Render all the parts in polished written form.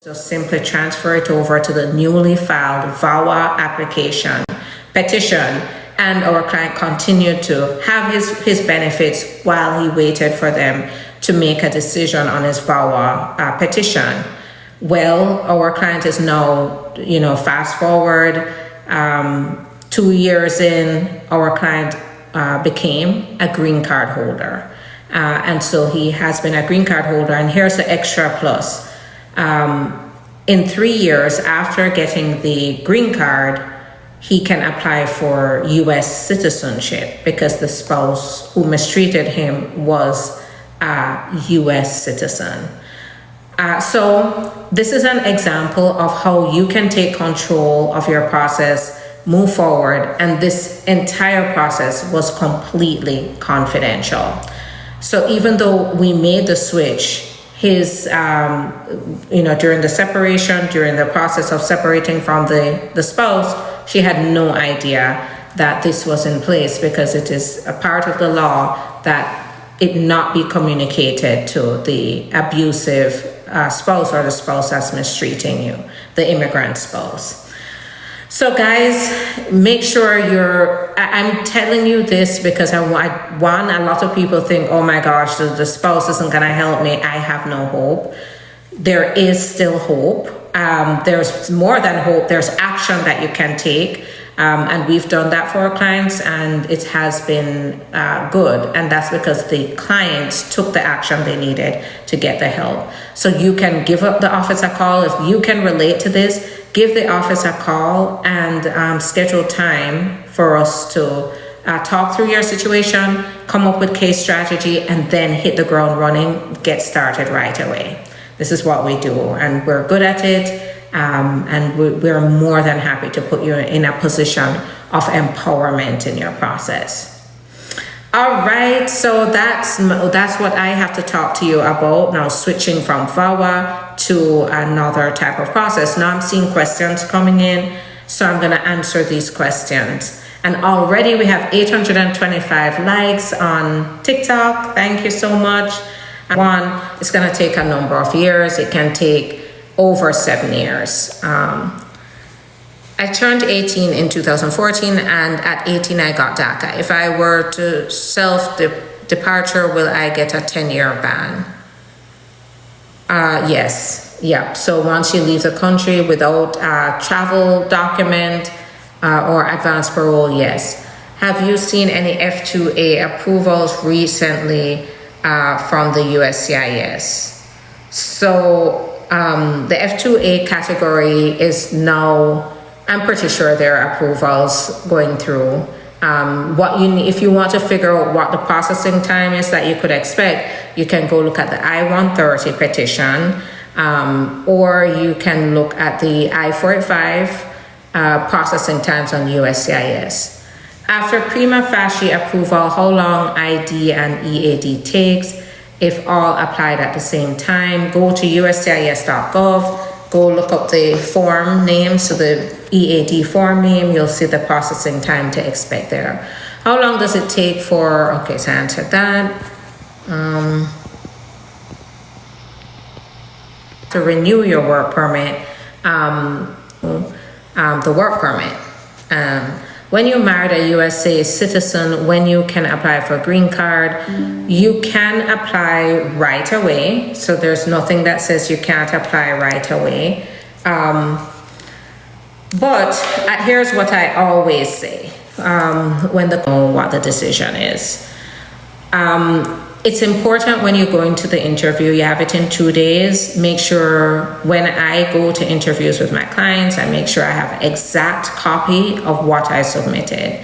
So simply transfer it over to the newly filed VAWA petition, and our client continued to have his benefits while he waited for them to make a decision on his VAWA petition. Well, our client is now, fast forward 2 years in, our client became a green card holder. And so he has been a green card holder, and here's the extra plus. In 3 years after getting the green card, he can apply for U.S. citizenship because the spouse who mistreated him was a U.S. citizen. So this is an example of how you can take control of your process, move forward, and this entire process was completely confidential. So even though we made the switch, his, during the separation, during the process of separating from the spouse, she had no idea that this was in place because it is a part of the law that it not be communicated to the abusive spouse or the spouse that's mistreating you, the immigrant spouse. So guys, make sure I'm telling you this because a lot of people think, oh my gosh, the spouse isn't gonna help me. I have no hope. There is still hope. There's more than hope. There's action that you can take. And we've done that for our clients, and it has been good. And that's because the clients took the action they needed to get the help. So you can give up the office a call. If you can relate to this, give the office a call and schedule time for us to talk through your situation, come up with case strategy, and then hit the ground running, get started right away. This is what we do, and we're good at it. And we're more than happy to put you in a position of empowerment in your process. All right, so that's what I have to talk to you about now, switching from VAWA to another type of process. Now I'm seeing questions coming in, so I'm going to answer these questions. And already we have 825 likes on TikTok. Thank you so much. One, it's going to take a number of years. It can take over 7 years. I turned 18 in 2014, and at 18 I got DACA. If I were to self-departure, will I get a 10-year ban? Yes. Yeah. So once you leave the country without a travel document or advance parole, yes. Have you seen any F2A approvals recently from the USCIS? So the F2A category is now, I'm pretty sure there are approvals going through. If you want to figure out what the processing time is that you could expect, you can go look at the I-130 petition, or you can look at the I-485 processing times on USCIS. After prima facie approval, how long ID and EAD takes? If all applied at the same time, go to uscis.gov, go look up the form name, so the EAD form name, you'll see the processing time to expect there. How long does it take for, okay, so I answered that. To renew your work permit, the work permit. When you married a USA citizen, when you can apply for a green card, you can apply right away. So there's nothing that says you can't apply right away. But here's what I always say when what the decision is. It's important when you go into the interview, you have it in 2 days. Make sure when I go to interviews with my clients, I make sure I have exact copy of what I submitted.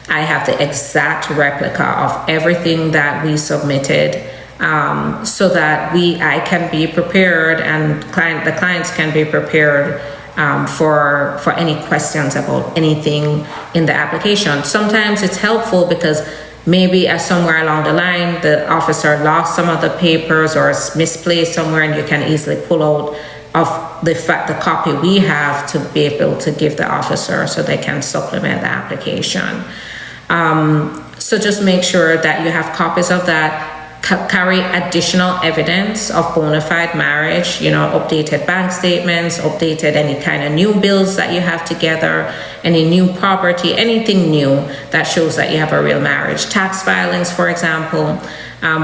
I have the exact replica of everything that we submitted, so that I can be prepared and the clients can be prepared for any questions about anything in the application. Sometimes it's helpful because maybe somewhere along the line, the officer lost some of the papers or misplaced somewhere, and you can easily pull out of the copy we have to be able to give the officer so they can supplement the application. So just make sure that you have copies of that. carry additional evidence of bona fide marriage, updated bank statements, updated any kind of new bills that you have together, any new property, anything new that shows that you have a real marriage. Tax filings, for example,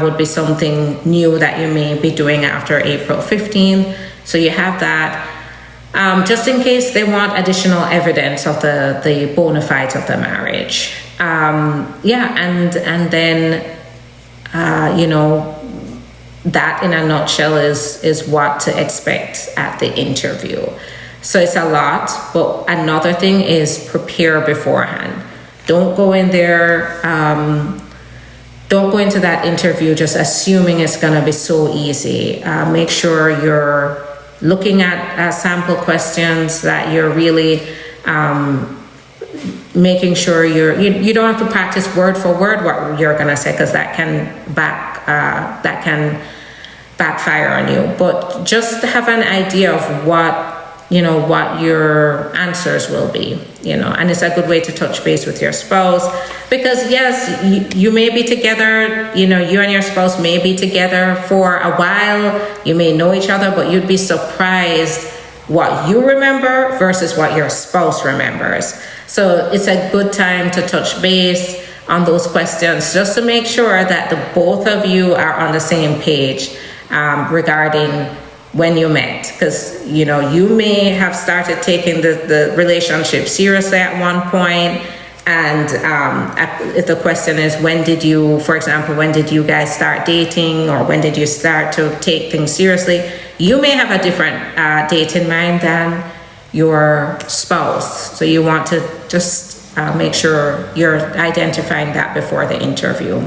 would be something new that you may be doing after April 15th. So you have that. Just in case they want additional evidence of the bona fides of the marriage. And then that in a nutshell is what to expect at the interview. So it's a lot, but another thing is prepare beforehand. Don't go in there, don't go into that interview just assuming it's going to be so easy. Make sure you're looking at sample questions, that you're really making sure you don't have to practice word for word what you're gonna say, because that can backfire on you. But just have an idea of what your answers will be, and it's a good way to touch base with your spouse, because yes, you may be together, you and your spouse may be together for a while, you may know each other, but you'd be surprised what you remember versus what your spouse remembers. So it's a good time to touch base on those questions, just to make sure that the both of you are on the same page regarding when you met, because you may have started taking the relationship seriously at one point, and if the question is when did you guys start dating, or when did you start to take things seriously, you may have a different date in mind than your spouse. So you want to just make sure you're identifying that before the interview.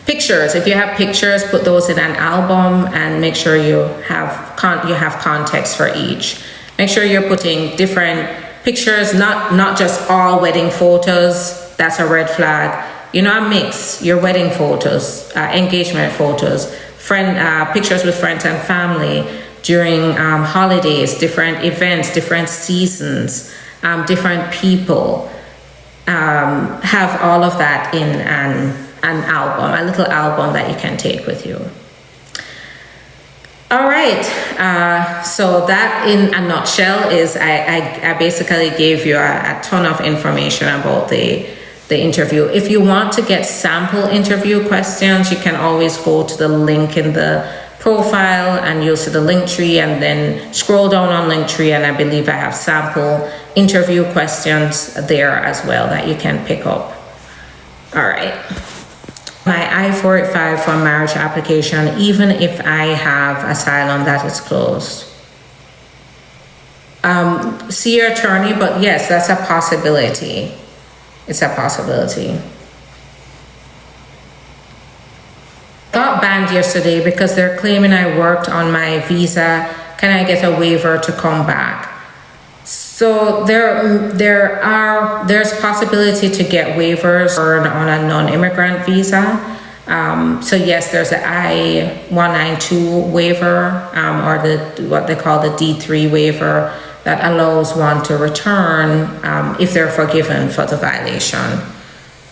Pictures, if you have pictures, put those in an album and make sure you have context for each. Make sure you're putting different pictures, not just all wedding photos. That's a red flag. A mix, your wedding photos, engagement photos, pictures with friends and family during holidays, different events, different seasons, different people. Have all of that in an album, a little album that you can take with you. All right, so that in a nutshell is I basically gave you a ton of information about the interview. If you want to get sample interview questions, you can always go to the link in the profile and you'll see the link tree, and then scroll down on link tree, and I believe I have sample interview questions there as well that you can pick up. All right. My I-485 for marriage application, even if I have asylum that is closed. See your attorney, but yes, that's a possibility. It's a possibility. Got banned yesterday because they're claiming I worked on my visa. Can I get a waiver to come back? So there's possibility to get waivers on a non-immigrant visa. So yes, there's an I-192 waiver, or what they call the D3 waiver, that allows one to return if they're forgiven for the violation.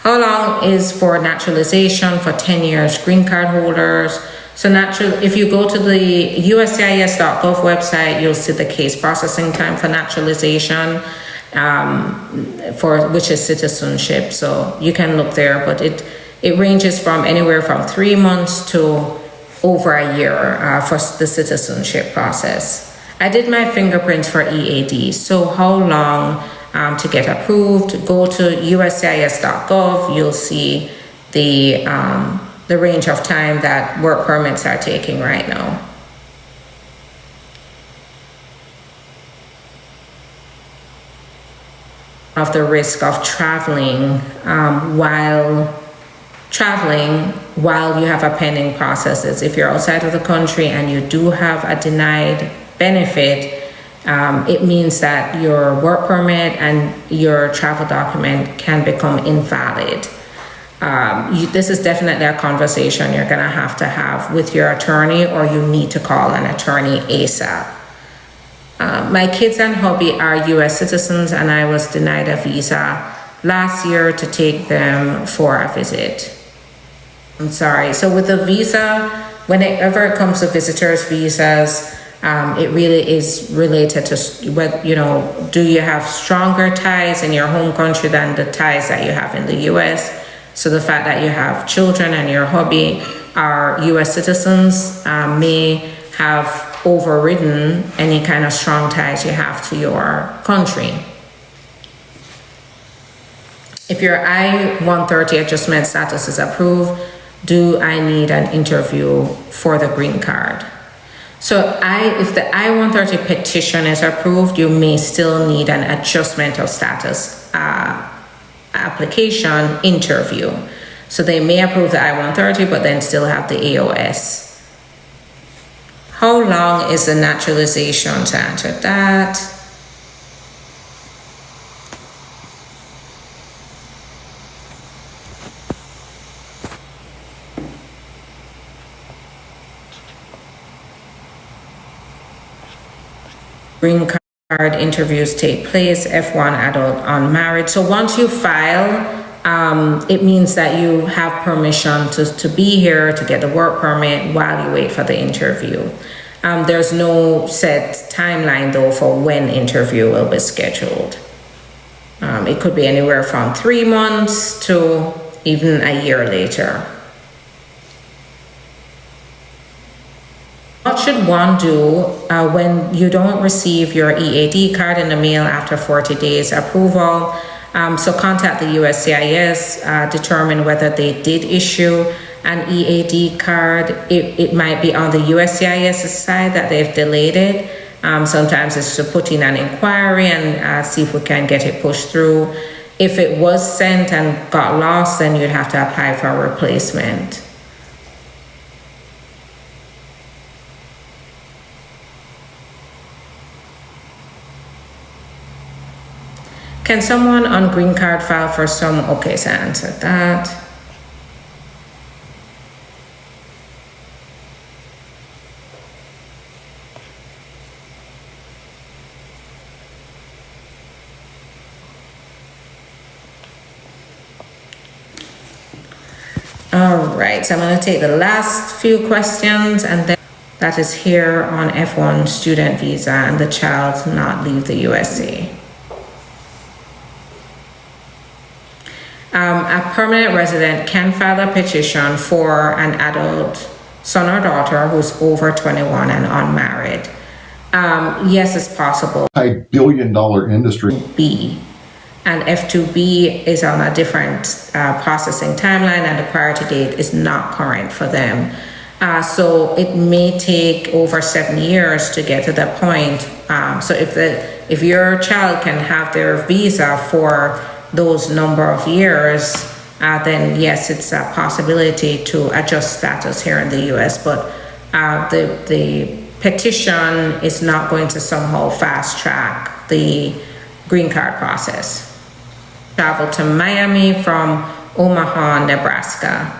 How long is for naturalization? For 10 years, green card holders. So if you go to the USCIS.gov website, you'll see the case processing time for naturalization, which is citizenship. So you can look there, but it ranges from anywhere from 3 months to over a year for the citizenship process. I did my fingerprints for EAD. So how long to get approved? Go to USCIS.gov. You'll see the range of time that work permits are taking right now. Of the risk of traveling while you have a pending processes. If you're outside of the country and you do have a denied benefit, it means that your work permit and your travel document can become invalid. This is definitely a conversation you're going to have with your attorney, or you need to call an attorney ASAP. My kids and hubby are US citizens, and I was denied a visa last year to take them for a visit. I'm sorry. So with the visa, whenever it comes to visitors visas, it really is related to what, do you have stronger ties in your home country than the ties that you have in the US? So the fact that you have children and your hubby are US citizens may have overridden any kind of strong ties you have to your country. If your I-130 adjustment status is approved, do I need an interview for the green card? So if the I-130 petition is approved, you may still need an adjustment of status application interview. So they may approve the I-130, but then still have the AOS. How long is the naturalization? To answer that, green card interviews take place, F1 adult unmarried. So once you file, it means that you have permission to be here, to get the work permit while you wait for the interview. There's no set timeline though for when interview will be scheduled. It could be anywhere from 3 months to even a year later. What should one do when you don't receive your EAD card in the mail after 40 days approval? So contact the USCIS, determine whether they did issue an EAD card. It might be on the USCIS side that they've delayed it. Sometimes it's to put in an inquiry and see if we can get it pushed through. If it was sent and got lost, then you'd have to apply for a replacement. Can someone on green card file for some? Okay, so I answered that. All right, so I'm going to take the last few questions, and then that is here on F1 student visa and the child not leave the USA. A permanent resident can file a petition for an adult son or daughter who's over 21 and unmarried. Yes, it's possible. $1 billion industry. B. And F2B is on a different processing timeline, and the priority date is not current for them. So it may take over 7 years to get to that point. So if your child can have their visa for those number of years, then yes, it's a possibility to adjust status here in the US, but the petition is not going to somehow fast track the green card process. Travel to Miami from Omaha, Nebraska.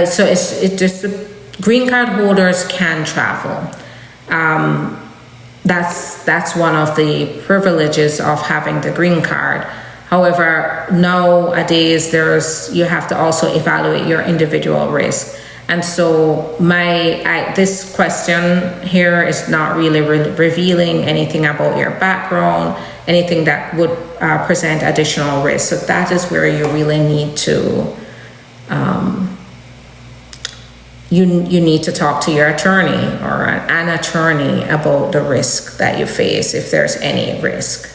So it's just the green card holders can travel. That's one of the privileges of having the green card. However, nowadays you have to also evaluate your individual risk. And so this question here is not really revealing anything about your background, anything that would present additional risk. So that is where you really need to, you need to talk to your attorney or an attorney about the risk that you face, if there's any risk.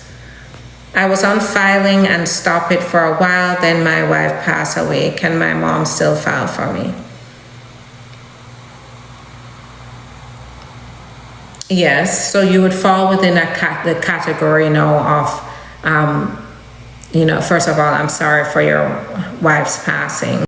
I was on filing and stopped it for a while, then my wife passed away. Can my mom still file for me? Yes, so you would fall within the category now of, first of all, I'm sorry for your wife's passing.